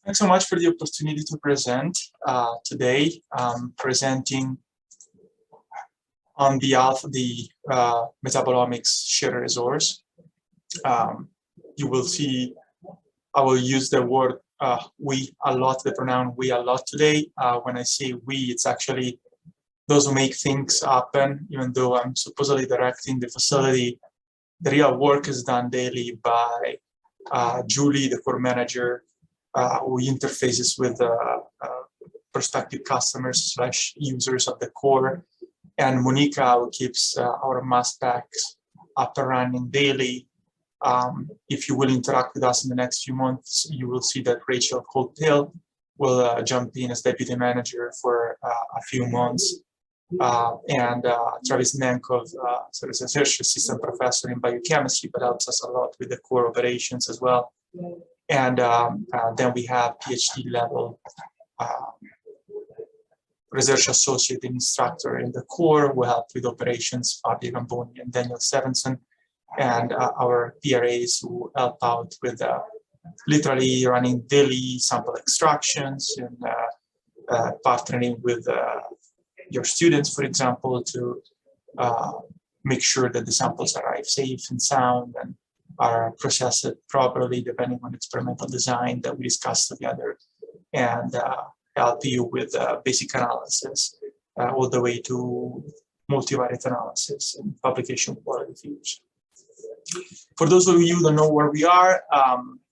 Thanks so much for the opportunity to present today. Presenting on behalf of the Metabolomics shared resource. You will see I will use the word we a lot, the pronoun we a lot today. When I say we, it's actually those who make things happen, even though I'm supposedly directing the facility. The real work is done daily by Julie, the core manager, who interfaces with prospective customers / users of the core, and Monica, who keeps our mass packs up and running daily. If you will interact with us in the next few months, you will see that Rachel Coldtail will jump in as deputy manager for a few months. And Travis Nenkov, so is a research assistant professor in biochemistry, but helps us a lot with the core operations as well. And then we have PhD level research associate and instructor in the core who help with operations, Fabio Gamboni and Daniel Stevenson, and our PRAs who help out with literally running daily sample extractions and partnering with your students, for example, to make sure that the samples arrive safe and sound and are processed properly depending on experimental design that we discussed together, and help you with basic analysis all the way to multivariate analysis and publication quality figures. For those of you who don't know where we are,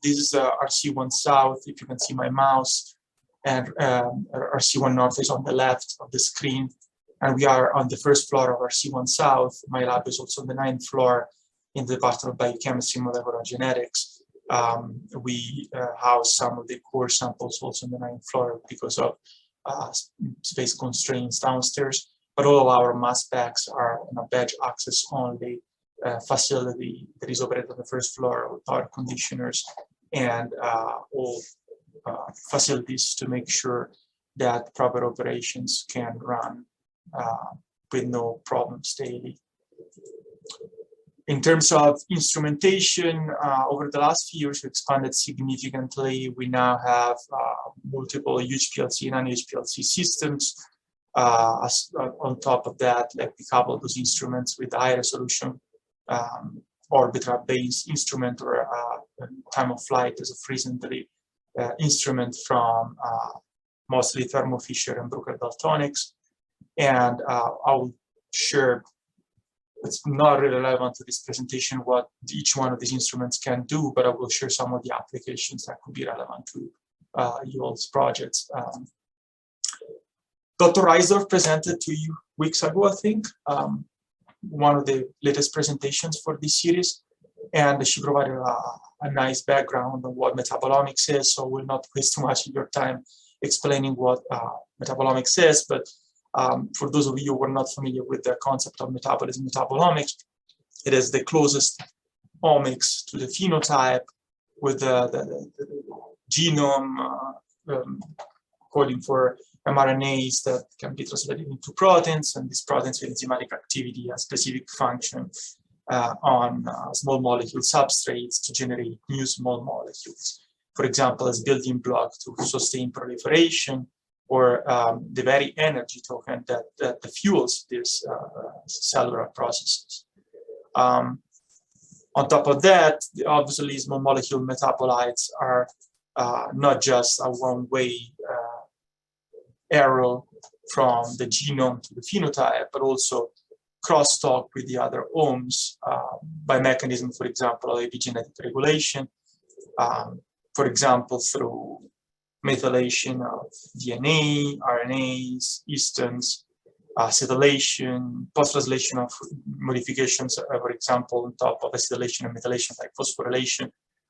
this is RC1 South, if you can see my mouse, and RC1 North is on the left of the screen. And we are on the first floor of RC1 South. My lab is also on the 9th floor in the Department of Biochemistry and Molecular Genetics. We house some of the core samples also on the 9th floor because of space constraints downstairs. But all of our mass packs are in a badge access only facility that is operated on the first floor with power conditioners and all facilities to make sure that proper operations can run with no problems daily. In terms of instrumentation, over the last few years, we expanded significantly. We now have multiple HPLC and non-HPLC systems. On top of that, like we couple those instruments with high resolution orbital-based instrument or time of flight as a recently instrument from mostly Thermo Fisher and Bruker Daltonics. And I'll share, it's not really relevant to this presentation what each one of these instruments can do, but I will share some of the applications that could be relevant to you all's projects. Dr. Reisdorf presented 2 weeks ago, I think, one of the latest presentations for this series, and she provided a nice background on what metabolomics is, so we'll not waste too much of your time explaining what metabolomics is, but for those of you who are not familiar with the concept of metabolism metabolomics, it is the closest omics to the phenotype with the genome coding for mRNAs that can be translated into proteins, and these proteins with enzymatic activity, a specific function on small molecule substrates to generate new small molecules. For example, as building block to sustain proliferation, or the very energy token that fuels these cellular processes. On top of that, obviously, small molecule metabolites are not just a one-way arrow from the genome to the phenotype, but also crosstalk with the other omes by mechanism, for example, of epigenetic regulation, for example, through methylation of DNA, RNAs, histones, acetylation, post-translation of modifications, for example, on top of acetylation and methylation like phosphorylation,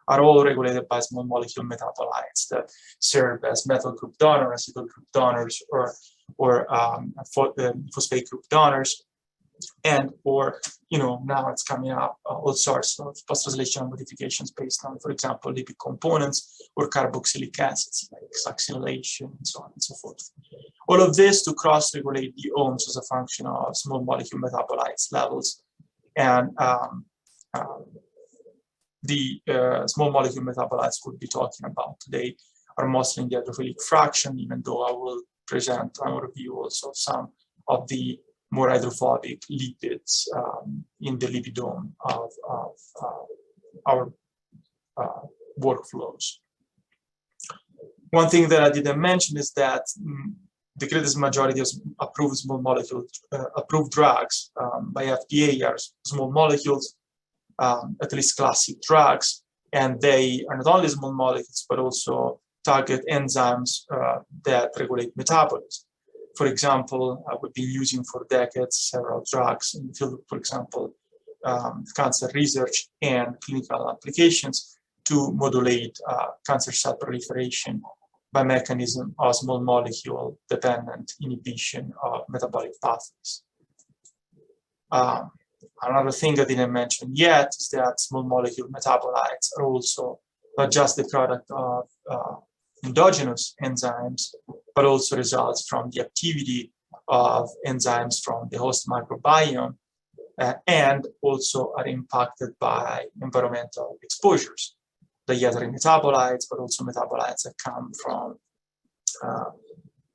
are all regulated by small molecule metabolites that serve as methyl group donor, acetyl group donors, or phosphate group donors. And now it's coming up all sorts of post-translational modifications based on, for example, lipid components or carboxylic acids like succinylation and so on and so forth. All of this to cross-regulate the omes as a function of small molecule metabolites levels. And the small molecule metabolites we'll be talking about today are mostly in the hydrophilic fraction, even though I will present an overview also of some of the more hydrophobic lipids in the lipidome of our workflows. One thing that I didn't mention is that the greatest majority of approved small molecule, approved drugs by FDA are small molecules, at least classic drugs, and they are not only small molecules, but also target enzymes that regulate metabolism. For example, we've been using for decades several drugs in the field, for example, cancer research and clinical applications to modulate cancer cell proliferation by mechanism of small molecule dependent inhibition of metabolic pathways. Another thing I didn't mention yet is that small molecule metabolites are also not just the product of endogenous enzymes, but also results from the activity of enzymes from the host microbiome, and also are impacted by environmental exposures. Dietary metabolites, but also metabolites that come from,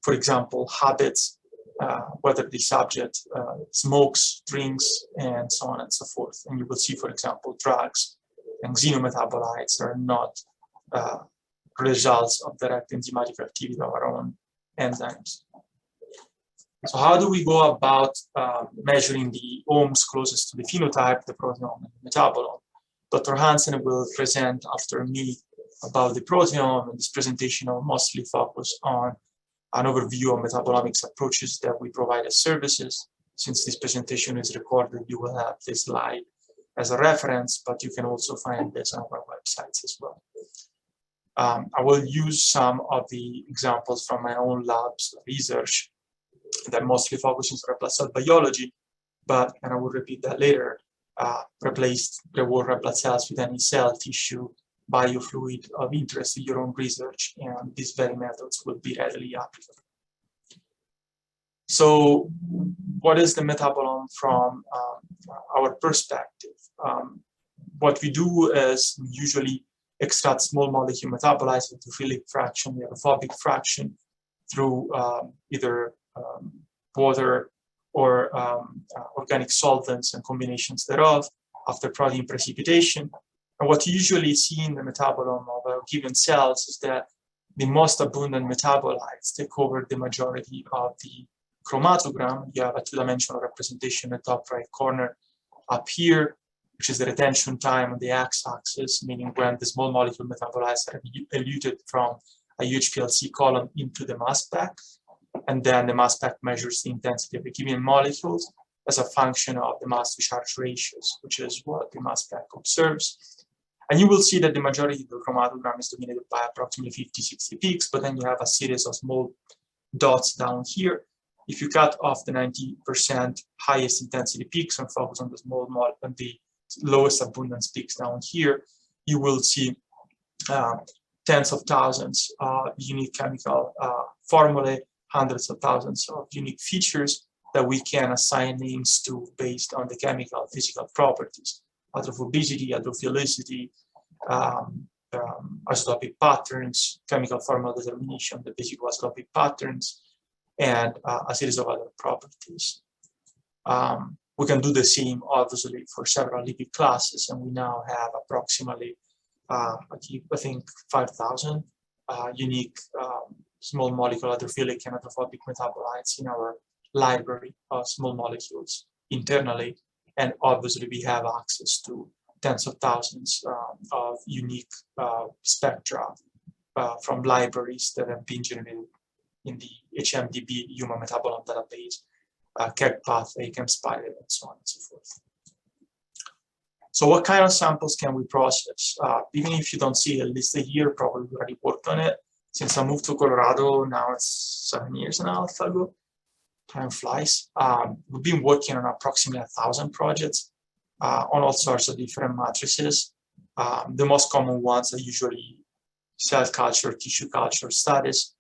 for example, habits, whether the subject smokes, drinks, and so on and so forth. And you will see, for example, drugs and xenometabolites are not results of direct enzymatic activity of our own enzymes. So how do we go about measuring the ohms closest to the phenotype, the proteome, and the metabolome? Dr. Hansen will present after me about the proteome, and this presentation will mostly focus on an overview of metabolomics approaches that we provide as services. Since this presentation is recorded, you will have this slide as a reference, but you can also find this on our websites as well. I will use some of the examples from my own lab's research that mostly focuses on red blood cell biology, but, and I will repeat that later, replace the word red blood cells with any cell, tissue, biofluid of interest in your own research, and these very methods will be readily applicable. So what is the metabolome from our perspective? What we do is we usually extract small molecule metabolites with the hydrophilic fraction, the hydrophobic fraction, through either water or organic solvents and combinations thereof after protein precipitation. And what you usually see in the metabolome of a given cells is that the most abundant metabolites take over the majority of the chromatogram. You have a two-dimensional representation in the top right corner up here, which is the retention time on the x-axis, meaning when the small molecule metabolites are eluted from a UHPLC column into the mass spec. And then the mass spec measures the intensity of the given molecules as a function of the mass to charge ratios, which is what the mass spec observes. And you will see that the majority of the chromatogram is dominated by approximately 50-60 peaks, but then you have a series of small dots down here. If you cut off the 90% highest intensity peaks and focus on the small and the lowest abundance peaks down here, you will see tens of thousands of unique chemical formulae, hundreds of thousands of unique features that we can assign names to based on the chemical physical properties, hydrophobicity, hydrophilicity, isotopic patterns, chemical formula determination, the basic isotopic patterns, and a series of other properties. We can do the same, obviously, for several lipid classes, and we now have approximately, I think, 5,000 unique small molecule hydrophilic and hydrophobic metabolites in our library of small molecules internally, and obviously we have access to tens of thousands of unique spectra from libraries that have been generated in the HMDB human metabolome database, KEGG pathway, ChemSpider, and so on and so forth. So what kind of samples can we process? Even if you don't see it listed here, probably we already worked on it. Since I moved to Colorado, now it's 7 years and a half ago. Time flies. We've been working on approximately 1,000 projects on all sorts of different matrices. The most common ones are usually cell culture, tissue culture studies.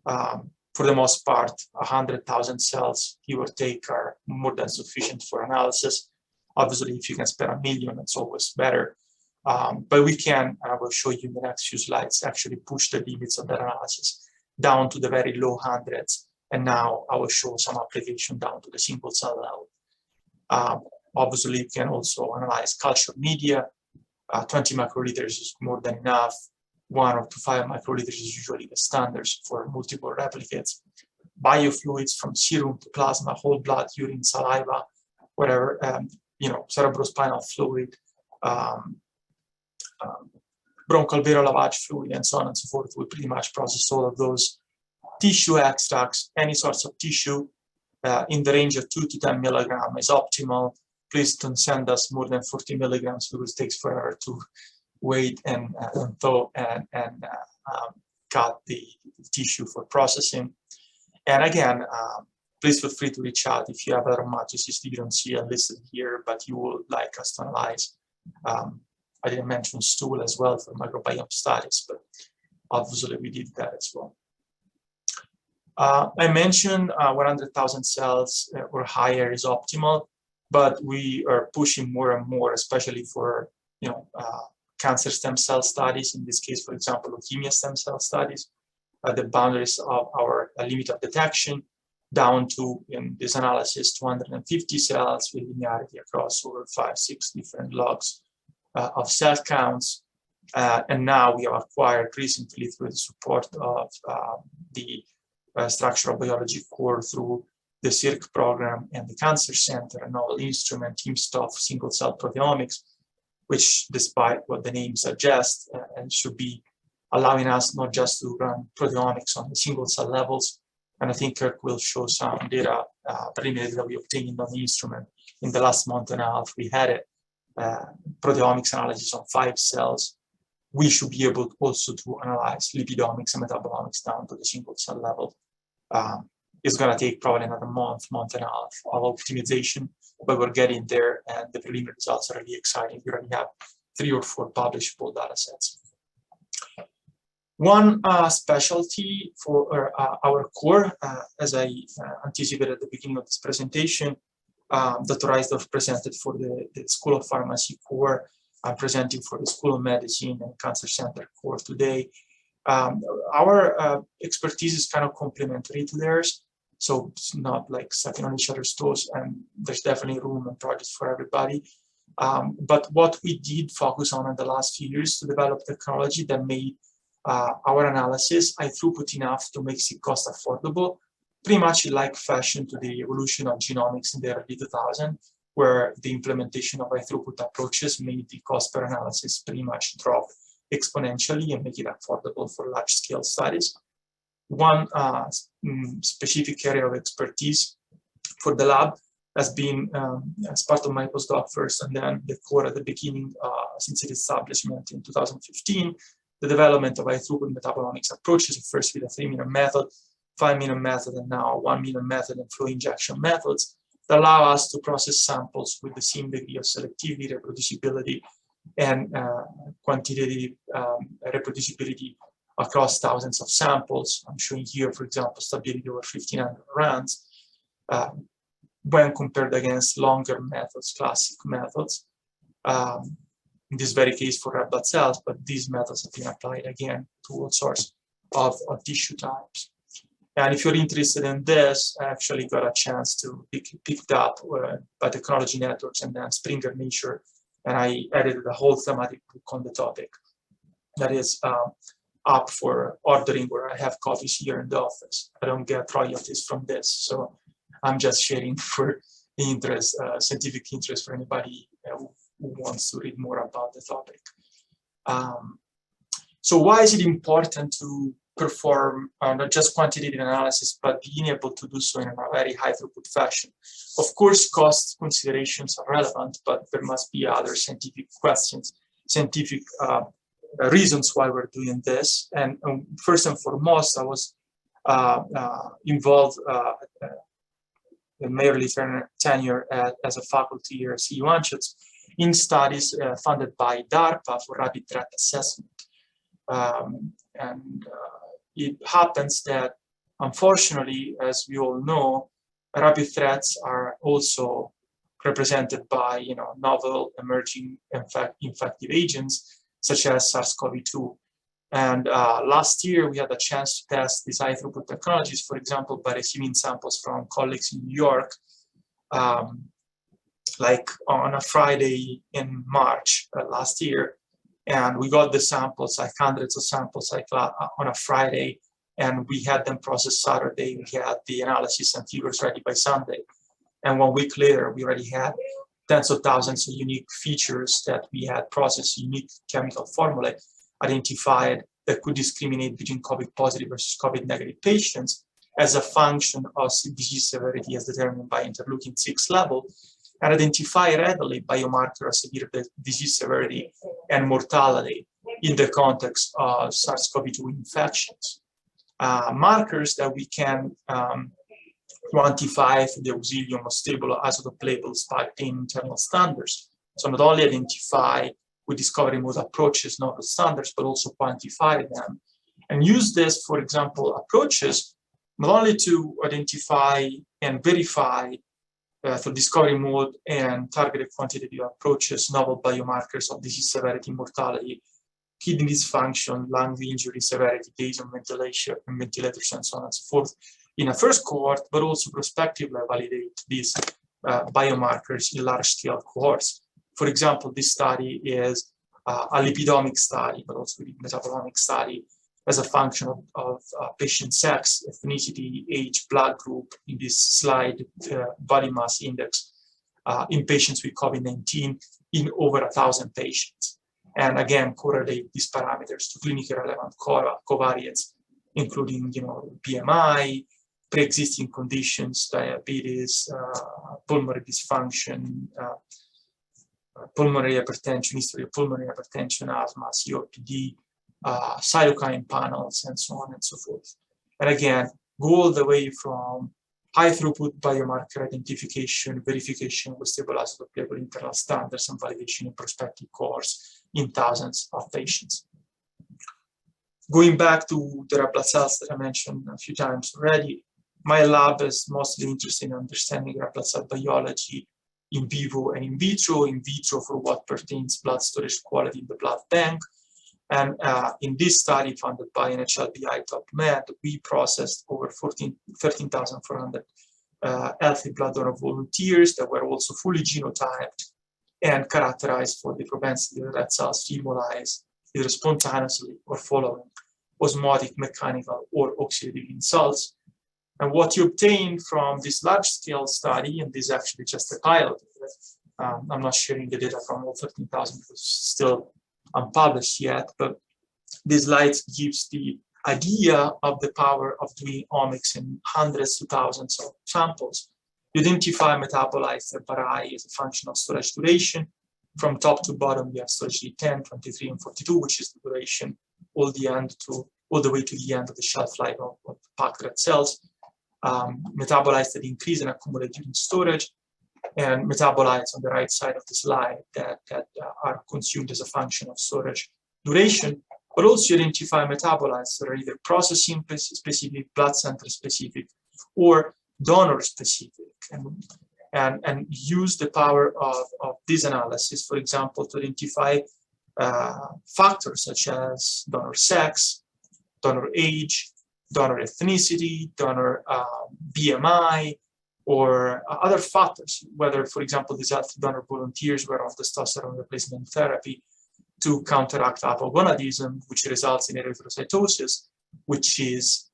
For the most part, 100,000 cells, give or take, are more than sufficient for analysis. Obviously, if you can spare 1 million, it's always better. But we can, I will show you in the next few slides, actually push the limits of that analysis down to the very low hundreds. And now I will show some application down to the single cell level. Obviously, you can also analyze culture media. 20 microliters is more than enough. 1 or 5 microliters is usually the standards for multiple replicates. Biofluids from serum to plasma, whole blood, urine, saliva, whatever, cerebrospinal fluid, bronchoalveolar lavage fluid, and so on and so forth. We pretty much process all of those. Tissue extracts, any sorts of tissue in the range of 2 to 10 milligrams is optimal. Please don't send us more than 40 milligrams because it takes forever to wait and thaw and cut the tissue for processing. And again, please feel free to reach out if you have other matrices that you don't see listed here, but you would like us to analyze. I didn't mention stool as well for microbiome studies, but obviously we did that as well. I mentioned 100,000 cells or higher is optimal, but we are pushing more and more, especially for cancer stem cell studies. In this case, for example, leukemia stem cell studies, the boundaries of our limit of detection down to, in this analysis, 250 cells with linearity across over 5-6 different logs of cell counts. And now we have acquired recently through the support of the structural biology core through the CIRC program and the Cancer Center, a novel instrument, timsTOF single cell proteomics, which, despite what the name suggests, and should be allowing us not just to run proteomics on the single cell levels. And I think Kirk will show some data, preliminary that we obtained on the instrument in the last month and a half. We had it, proteomics analysis on 5 cells. We should be able also to analyze lipidomics and metabolomics down to the single cell level. It's going to take probably another month and a half of optimization, but we're getting there, and the preliminary results are really exciting. We already have 3 or 4 publishable data sets. One specialty for our core, as I anticipated at the beginning of this presentation, Dr. Reisdorf presented for the School of Pharmacy core. I'm presenting for the School of Medicine and Cancer Center core today. Our expertise is kind of complementary to theirs, so it's not like stepping on each other's toes, and there's definitely room and projects for everybody. But what we did focus on in the last few years to develop technology that made our analysis high throughput enough to make it cost affordable, pretty much in like fashion to the evolution of genomics in the early 2000s, where the implementation of high throughput approaches made the cost per analysis pretty much drop exponentially and make it affordable for large scale studies. One specific area of expertise for the lab has been, as part of my postdoc first and then the core at the beginning, since its establishment in 2015, the development of high throughput metabolomics approaches, first with a 3-minute method, 5-minute method, and now 1-minute method and flow injection methods that allow us to process samples with the same degree of selectivity, reproducibility, and quantitative reproducibility across thousands of samples. I'm showing here, for example, stability over 1,500 runs when compared against longer methods, classic methods. In this very case for red blood cells, but these methods have been applied again to all sorts of tissue types. And if you're interested in this, I actually got a chance to picked up by Technology Networks and then Springer Nature, and I edited a whole thematic book on the topic that is up for ordering, where I have copies here in the office. I don't get royalties from this, so I'm just sharing for the interest, scientific interest for anybody who wants to read more about the topic. So why is it important to perform not just quantitative analysis, but being able to do so in a very high throughput fashion? Of course, cost considerations are relevant, but there must be other scientific questions, scientific reasons why we're doing this. And first and foremost, I was involved in my early tenure as a faculty here at CU Anschutz in studies funded by DARPA for rapid threat assessment. It happens that, unfortunately, as we all know, rapid threats are also represented by novel emerging infective agents such as SARS-CoV-2. And last year we had a chance to test these high throughput technologies, for example, by receiving samples from colleagues in New York, like on a Friday in March last year. And we got the samples, like hundreds of samples, like on a Friday, and we had them processed Saturday. We had the analysis and figures ready by Sunday. And 1 week later, we already had tens of thousands of unique features that we had processed, unique chemical formulae identified that could discriminate between COVID positive versus COVID negative patients as a function of disease severity as determined by interleukin-6 level, and identify readily biomarker of severe disease severity and mortality in the context of SARS-CoV-2 infections. Markers that we can quantify for the auxilium of stable isotope labels backed in internal standards. So not only identify with discovery mode approaches novel standards, but also quantify them and use this, for example, approaches not only to identify and verify for discovery mode and targeted quantitative approaches, novel biomarkers of disease severity, mortality, kidney dysfunction, lung injury severity, days on ventilation and ventilators, and so on and so forth in a first cohort, but also prospectively validate these biomarkers in large-scale cohorts. For example, this study is a lipidomic study, but also a metabolomic study as a function of patient sex, ethnicity, age, blood group in this slide, body mass index in patients with COVID-19 in over 1,000 patients. And again, correlate these parameters to clinically relevant covariates, including BMI, pre-existing conditions, diabetes, pulmonary dysfunction, pulmonary hypertension, history of pulmonary hypertension, asthma, COPD, cytokine panels, and so on and so forth. And again, go all the way from high throughput biomarker identification, verification with stable isotope level internal standards, and validation in prospective cohorts in thousands of patients. Going back to the red blood cells that I mentioned a few times already, my lab is mostly interested in understanding red blood cell biology in vivo and in vitro for what pertains blood storage quality in the blood bank. And in this study funded by NHLBI TopMed, we processed over 13,400 healthy blood donor volunteers that were also fully genotyped and characterized for the propensity of red cells to hemolyze either spontaneously or following osmotic, mechanical, or oxidative insults. And what you obtain from this large-scale study, and this is actually just a pilot, I'm not sharing the data from all 13,000 because it's still unpublished yet, but this slide gives the idea of the power of doing omics in hundreds to thousands of samples. You identify metabolites that vary as a function of storage duration. From top to bottom, you have storage 10, 23, and 42, which is the duration all the way to the end of the shelf life of packed red cells. Metabolites that increase and accumulate during storage, and metabolites on the right side of the slide that are consumed as a function of storage duration, but also identify metabolites that are either processing specific, blood center specific, or donor specific, and use the power of this analysis, for example, to identify factors such as donor sex, donor age, donor ethnicity, donor BMI, or other factors, whether, for example, these healthy donor volunteers were on testosterone replacement therapy to counteract apogonadism, which results in erythrocytosis, which is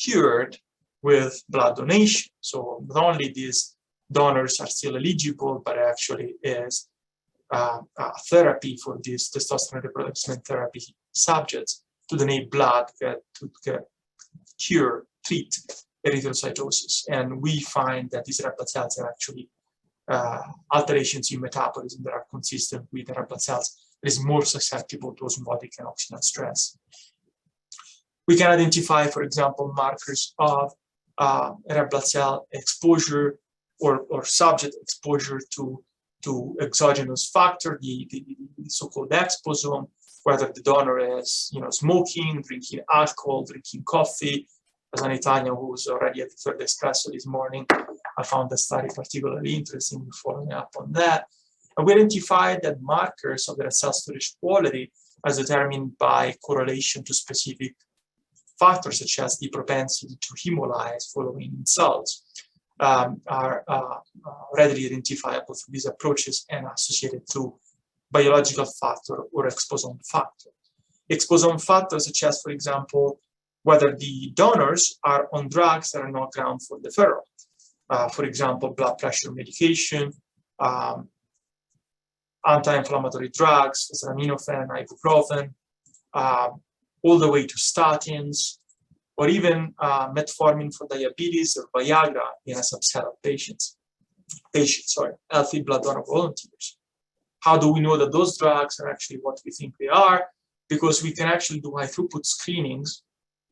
cured with blood donation. So not only these donors are still eligible, but actually is a therapy for these testosterone replacement therapy subjects to donate blood to treat erythrocytosis. And we find that these red blood cells are actually alterations in metabolism that are consistent with red blood cells that is more susceptible to osmotic and oxidant stress. We can identify, for example, markers of red blood cell exposure or subject exposure to exogenous factor, the so-called exposome, whether the donor is smoking, drinking alcohol, drinking coffee. As an Italian who was already at the third espresso this morning, I found the study particularly interesting, following up on that. And we identified that markers of the red cell storage quality as determined by correlation to specific factors, such as the propensity to hemolyze following cells, are readily identifiable through these approaches and associated to biological factor or exposome factor. Exposome factors, such as, for example, whether the donors are on drugs that are not ground for deferral. For example, blood pressure medication, anti-inflammatory drugs, acetaminophen, ibuprofen, all the way to statins, or even metformin for diabetes or Viagra in a subset of patients, healthy blood donor volunteers. How do we know that those drugs are actually what we think they are? Because we can actually do high throughput screenings,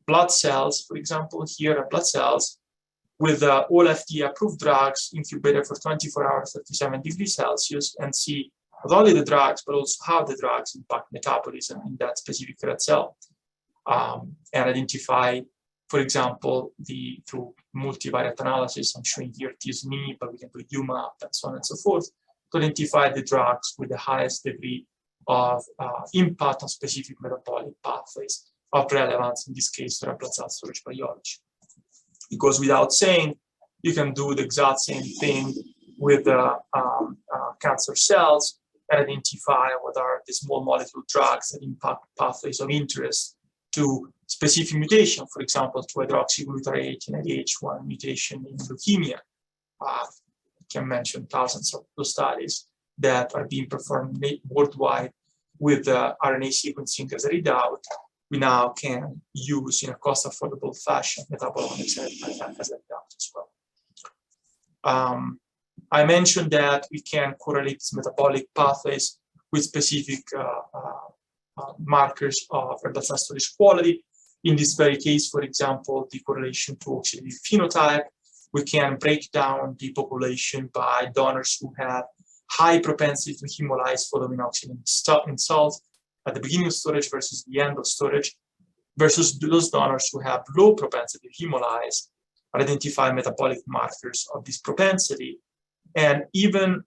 blood cells, for example, here are blood cells with all FDA approved drugs incubated for 24 hours, 37 degrees Celsius, and see not only the drugs, but also how the drugs impact metabolism in that specific red cell, and identify, for example, through multivariate analysis, I'm showing here TSNE, but we can do UMAP and so on and so forth, to identify the drugs with the highest degree of impact on specific metabolic pathways of relevance, in this case, red blood cell storage biology. Because without saying, you can do the exact same thing with cancer cells and identify what are the small molecule drugs that impact pathways of interest to specific mutation, for example, to hydroxyglutarate in ADH1 mutation in leukemia. I can mention thousands of those studies that are being performed worldwide with RNA sequencing as a readout. We now can use in a cost-affordable fashion metabolomics as a readout as well. I mentioned that we can correlate these metabolic pathways with specific markers of red blood cell storage quality. In this very case, for example, the correlation to oxidative phenotype, we can break down the population by donors who have high propensity to hemolyze following oxygen insult at the beginning of storage versus the end of storage, versus those donors who have low propensity to hemolyze, identify metabolic markers of this propensity, and even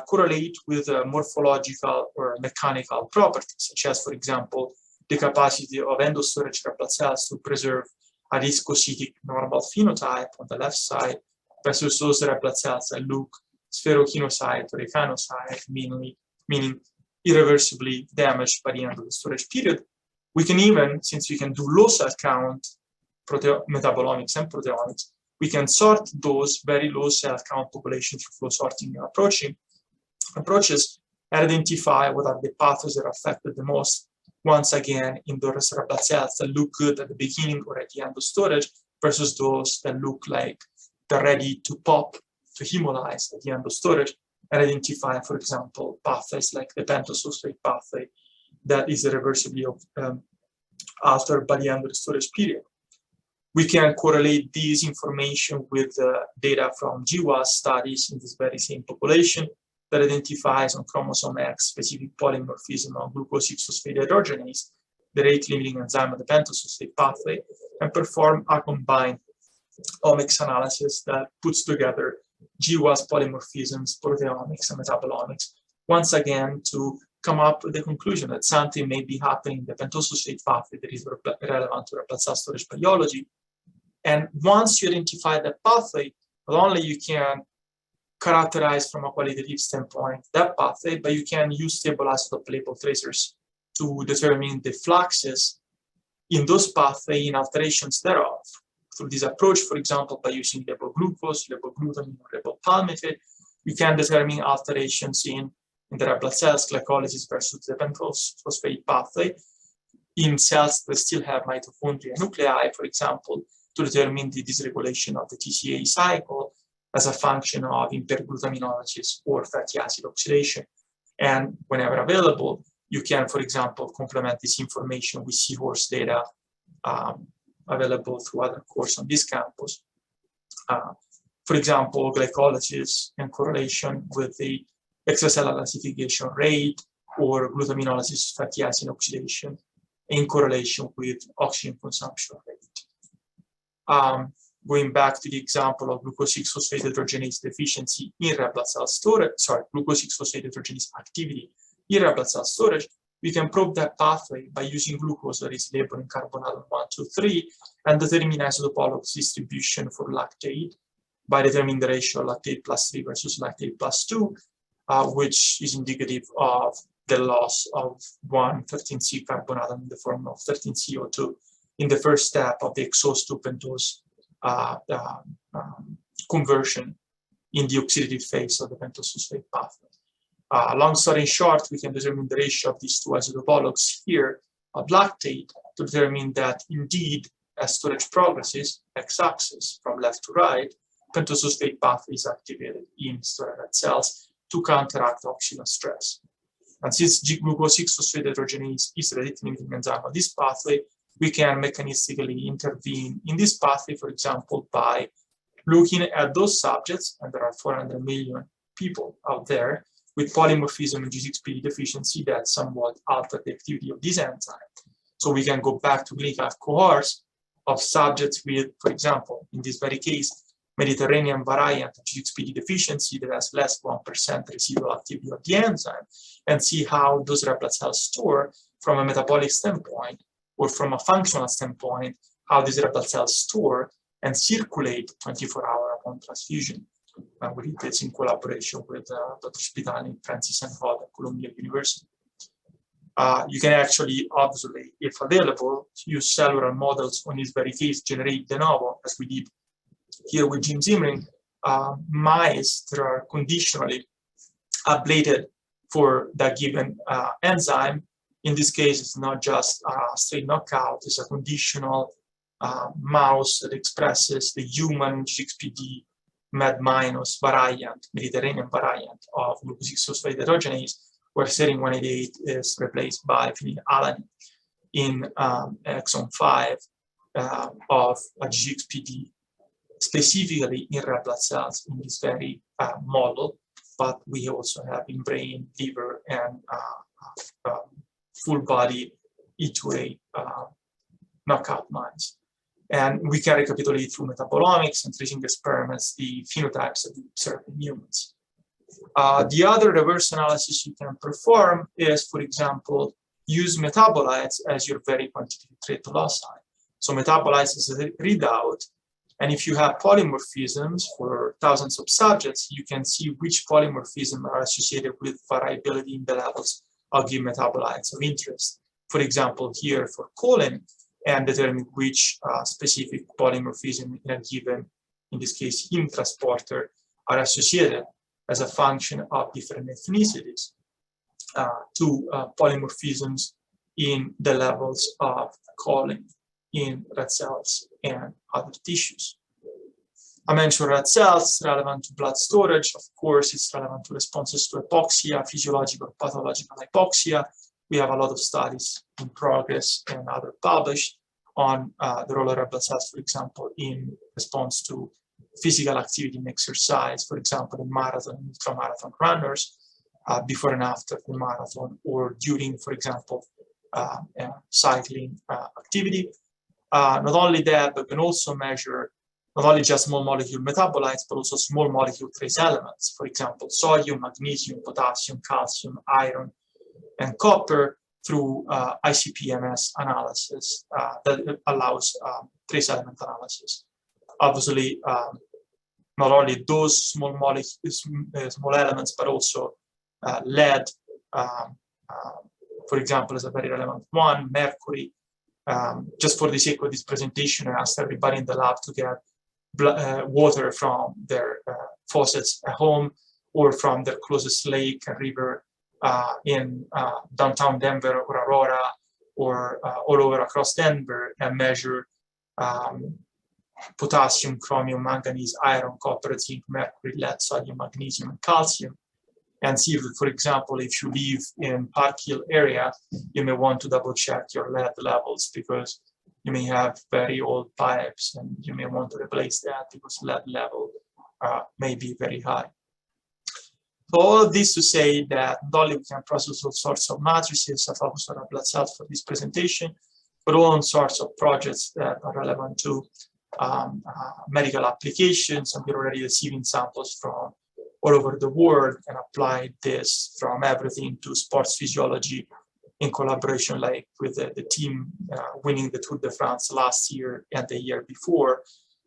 correlate with morphological or mechanical properties, such as, for example, the capacity of endostorage red blood cells to preserve a viscocytic normal phenotype on the left side versus those red blood cells that look spherokinocyte or echinocyte, meaning irreversibly damaged by the end of the storage period. We can even, since we can do low cell count metabolomics and proteomics, we can sort those very low cell count populations through flow sorting approaches and identify what are the pathways that are affected the most, once again, in those red blood cells that look good at the beginning or at the end of storage versus those that look like they're ready to pop, to hemolyze at the end of storage, and identify, for example, pathways like the pentosusfate pathway that is irreversibly altered by the end of the storage period. We can correlate this information with data from GWAS studies in this very same population that identifies on chromosome X specific polymorphism of glucose-6-phosphate dehydrogenase, the rate-limiting enzyme of the pentosusfate pathway, and perform a combined omics analysis that puts together GWAS polymorphisms, proteomics, and metabolomics, once again to come up with the conclusion that something may be happening in the pentosusfate pathway that is relevant to red blood cell storage biology. And once you identify that pathway, not only you can characterize from a qualitative standpoint that pathway, but you can use stable isotope label tracers to determine the fluxes in those pathways in alterations thereof. Through this approach, for example, by using label glucose, label glutamine, or label palmitate, you can determine alterations in the red blood cells, glycolysis versus the pentophosphate pathway, in cells that still have mitochondria nuclei, for example, to determine the dysregulation of the TCA cycle as a function of impaired glutaminolysis or fatty acid oxidation. And whenever available, you can, for example, complement this information with seahorse data available through other courses on this campus. For example, glycolysis in correlation with the extracellular acidification rate or glutaminolysis fatty acid oxidation in correlation with oxygen consumption rate. going back to the example of glucose 6-phosphate dehydrogenase deficiency in red blood cell storage, glucose 6-phosphate dehydrogenase activity in red blood cell storage, we can probe that pathway by using glucose that is labeled in carbonate 1, 2, 3, and determine isotopology distribution for lactate by determining the ratio of lactate plus 3 versus lactate plus 2, which is indicative of the loss of one 13C carbonatom in the form of 13CO2 in the first step of the exhaust to pentose conversion in the oxidative phase of the pentose phosphate pathway. Long story short, we can determine the ratio of these two isotopologues here of lactate to determine that indeed, as storage progresses, x-axis from left to right, pentose phosphate pathway is activated in stored red cells to counteract oxidation stress. And since glucose 6-phosphate dehydrogenase is the rate-limiting enzyme of this pathway, we can mechanistically intervene in this pathway, for example, by looking at those subjects, and there are 400 million people out there with polymorphism and G6PD deficiency that somewhat alter the activity of this enzyme. So we can go back to clinical cohorts of subjects with, for example, in this very case, Mediterranean variant of G6PD deficiency that has less than 1% residual activity of the enzyme, and see how those red blood cells store from a metabolic standpoint or from a functional standpoint, how these red blood cells store and circulate 24-hour upon transfusion. We did this in collaboration with Dr. Spitani, Francis, and Hall at Columbia University. You can actually, obviously, if available, use cellular models on this very case, generate de novo, as we did here with Jim Zimring, mice that are conditionally ablated for that given enzyme. In this case, it's not just a straight knockout, it's a conditional mouse that expresses the human G6PD med- variant, Mediterranean variant of glucose 6-phosphate dehydrogenase, where serine 188 is replaced by phenylalanine in exon 5 of a G6PD, specifically in red blood cells in this very model, but we also have in brain, liver, and full body E2A knockout mice. And we can recapitulate through metabolomics and tracing experiments the phenotypes that we observe in humans. The other reverse analysis you can perform is, for example, use metabolites as your very quantitative trait loci. So metabolites is a readout, and if you have polymorphisms for thousands of subjects, you can see which polymorphisms are associated with variability in the levels of given metabolites of interest. For example, here for choline, and determine which specific polymorphism in a given, in this case, heme transporter, are associated as a function of different ethnicities to polymorphisms in the levels of choline in red cells and other tissues. I mentioned red cells, relevant to blood storage. Of course, it's relevant to responses to hypoxia, physiological or pathological hypoxia. We have a lot of studies in progress and other published on the role of red blood cells, for example, in response to physical activity and exercise, for example, in marathon and ultramarathon runners, before and after the marathon, or during, for example, cycling activity. Not only that, but we can also measure not only just small molecule metabolites, but also small molecule trace elements, for example, sodium, magnesium, potassium, calcium, iron, and copper through ICP-MS analysis that allows trace element analysis. Obviously, not only those small molecules, small elements, but also lead, for example, is a very relevant one, mercury. Just for the sake of this presentation, I asked everybody in the lab to get water from their faucets at home or from their closest lake and river in downtown Denver or Aurora or all over across Denver, and measure potassium, chromium, manganese, iron, copper, zinc, mercury, lead, sodium, magnesium, and calcium, and see if, for example, if you live in Park Hill area, you may want to double check your lead levels because you may have very old pipes and you may want to replace that because lead level may be very high. So all of this to say that not only we can process all sorts of matrices, I focused on blood cells for this presentation, but all sorts of projects that are relevant to medical applications, and we're already receiving samples from all over the world and applied this from everything to sports physiology in collaboration like with the team winning the Tour de France last year and the year before,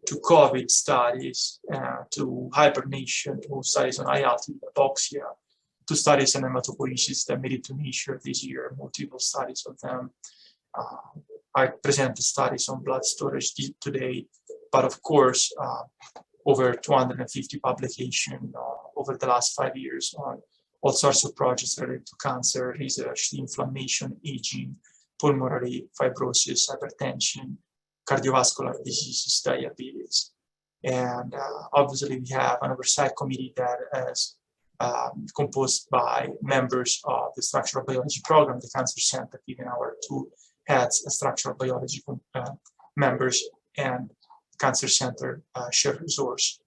to COVID studies, to hibernation, to studies on high altitude hypoxia, to studies on hematopoiesis that made it to Nature this year, multiple studies of them. I presented studies on blood storage today, but of course, over 250 publications over the last 5 years on all sorts of projects related to cancer research, inflammation, aging, pulmonary fibrosis, hypertension, cardiovascular diseases, diabetes. And obviously we have an oversight committee that is composed by members of the structural biology program, the Cancer Center, even our two heads, structural biology members, and Cancer Center shared resource.